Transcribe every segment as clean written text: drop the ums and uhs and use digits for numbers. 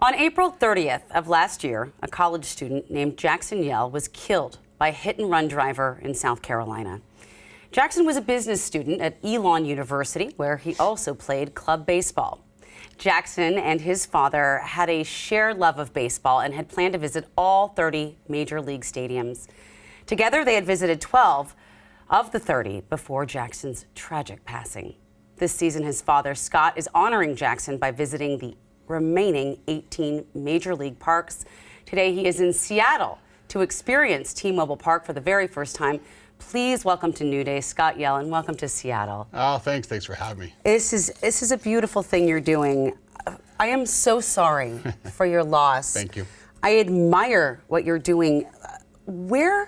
On April 30th of last year, a college student named Jackson Yelle was killed by a hit-and-run driver in South Carolina. Jackson was a business student at Yelle University, where he also played club baseball. Jackson and his father had a shared love of baseball and had planned to visit all 30 major league stadiums. Together, they had visited 12 of the 30 before Jackson's tragic passing. This season, his father, Scott, is honoring Jackson by visiting the remaining 18 major league parks. Today, he is in Seattle to experience T-Mobile Park for the very first time. Please welcome to New Day, Scott Yelle, and welcome to Seattle. Oh, thanks. Thanks for having me. This is a beautiful thing you're doing. I am so sorry for your loss. Thank you. I admire what you're doing. Because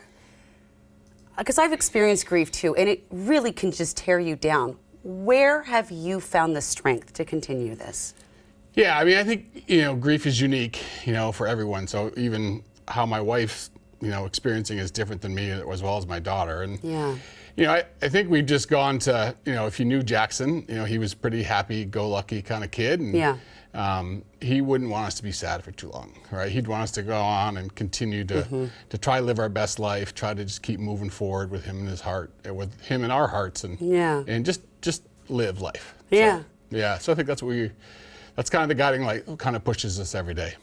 I've experienced grief too, and it really can just tear you down. Where have you found the strength to continue this? Yeah, I mean, I think, grief is unique, for everyone. So even how my wife's, experiencing is different than me as well as my daughter. And, yeah. I think we've just gone to, if you knew Jackson, he was a pretty happy-go-lucky kind of kid. And, yeah. He wouldn't want us to be sad for too long, right? He'd want us to go on and continue to try to live our best life, try to just keep moving forward with him in his heart, with him in our hearts, and and just live life. Yeah. So I think that's kind of the guiding light, kind of pushes us every day.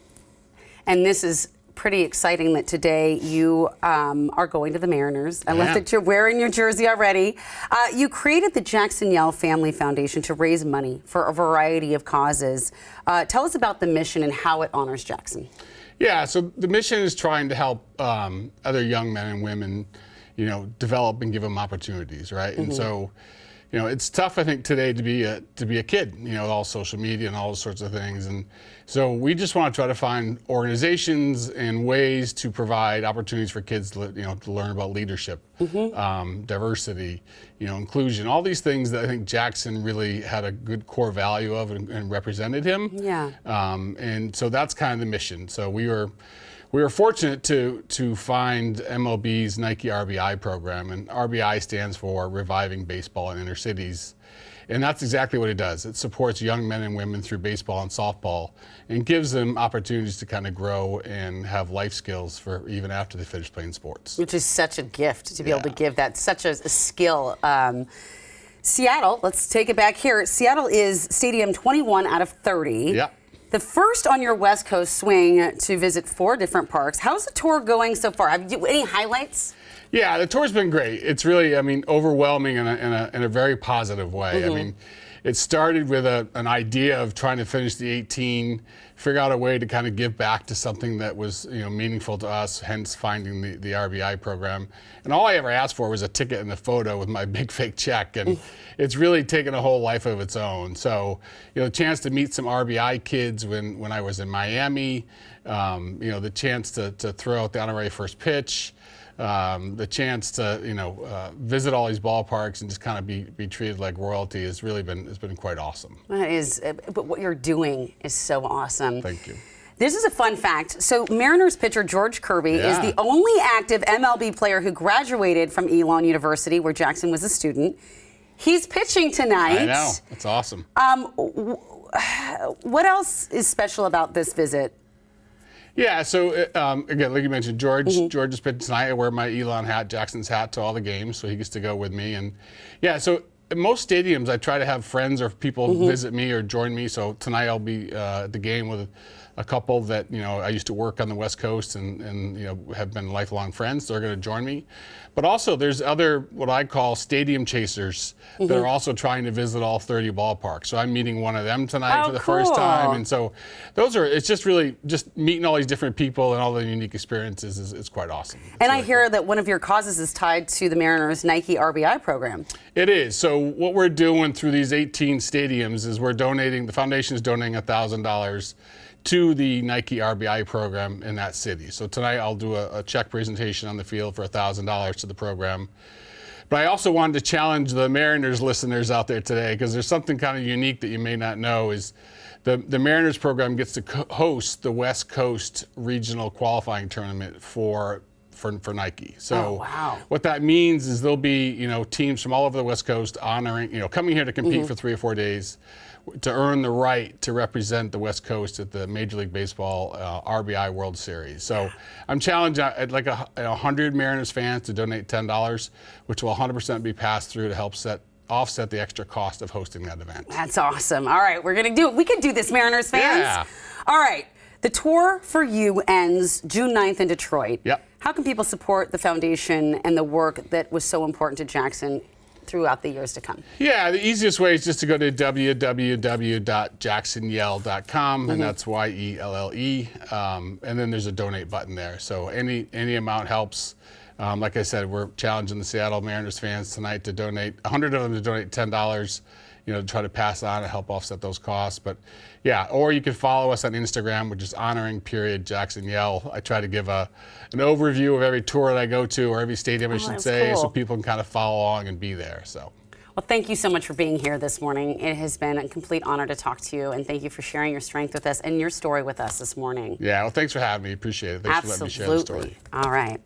And this is pretty exciting that today you are going to the Mariners. I love that you're wearing your jersey already. You created the Jackson Yelle Family Foundation to raise money for a variety of causes. Tell us about the mission and how it honors Jackson. Yeah, so the mission is trying to help other young men and women, develop and give them opportunities, right? And so, it's tough, I think, today to be a kid, with all social media and all those sorts of things. And so we just want to try to find organizations and ways to provide opportunities for kids to, to learn about leadership, diversity, inclusion, all these things that I think Jackson really had a good core value of and represented him. Yeah. And so that's kind of the mission. So we were fortunate to find MLB's Nike RBI program, and RBI stands for Reviving Baseball in Inner Cities. And that's exactly what it does. It supports young men and women through baseball and softball and gives them opportunities to kind of grow and have life skills for even after they finish playing sports. Which is such a gift to be able to give that, such a skill. Seattle, let's take it back here. Seattle is Stadium 21 out of 30. Yeah. The first on your West Coast swing to visit 4 different parks. How's the tour going so far? Have you any highlights? Yeah, the tour's been great. It's really, overwhelming in a very positive way. It started with an idea of trying to finish the 18, figure out a way to kind of give back to something that was, meaningful to us, hence finding the RBI program. And all I ever asked for was a ticket and a photo with my big fake check, and it's really taken a whole life of its own. So, the chance to meet some RBI kids when I was in Miami, the chance to throw out the honorary first pitch, the chance to visit all these ballparks and just kind of be treated like royalty has been quite awesome. That is, but what you're doing is so awesome. Thank you. This is a fun fact. So Mariners pitcher George Kirby is the only active MLB player who graduated from Yelle University, where Jackson was a student. He's pitching tonight. I know. That's awesome. What else is special about this visit? Yeah, so again, like you mentioned, George is pitching tonight. I wear my Yelle hat, Jackson's hat, to all the games, so he gets to go with me. And yeah, so at most stadiums, I try to have friends or people visit me or join me. So tonight I'll be at the game with a couple that I used to work on the West Coast and have been lifelong friends. They're going to join me. But also there's other what I call stadium chasers that are also trying to visit all 30 ballparks. So I'm meeting one of them tonight for the first time. And so it's just really just meeting all these different people and all the unique experiences is quite awesome. And really I hear that one of your causes is tied to the Mariners Nike RBI program. It is. So what we're doing through these 18 stadiums is the foundation is donating $1,000 to the Nike RBI program in that city. So tonight I'll do a check presentation on the field for $1,000 to the program. But I also wanted to challenge the Mariners listeners out there today, because there's something kind of unique that you may not know is the Mariners program gets to host the West Coast Regional Qualifying Tournament for for Nike. So wow. what that means is there'll be, teams from all over the West Coast honoring, coming here to compete for 3 or 4 days to earn the right to represent the West Coast at the Major League Baseball RBI World Series. So I'm challenged at like 100 Mariners fans to donate $10, which will 100% be passed through to help offset the extra cost of hosting that event. That's awesome. All right, we're going to do it. We can do this, Mariners fans. Yeah. All right. The tour for you ends June 9th in Detroit. Yep. How can people support the foundation and the work that was so important to Jackson throughout the years to come? Yeah, the easiest way is just to go to www.jacksonyelle.com, and that's YELLE. And then there's a donate button there. So any amount helps. Like I said, we're challenging the Seattle Mariners fans tonight to donate, 100 of them to donate $10, to try to pass on and help offset those costs. But yeah, or you can follow us on Instagram, which is _Jackson Yelle. I try to give an overview of every tour that I go to, or every stadium I should say, cool. so people can kind of follow along and be there. So. Well, thank you so much for being here this morning. It has been a complete honor to talk to you, and thank you for sharing your strength with us and your story with us this morning. Yeah, well, thanks for having me. Appreciate it. Thanks for letting me share the story. All right.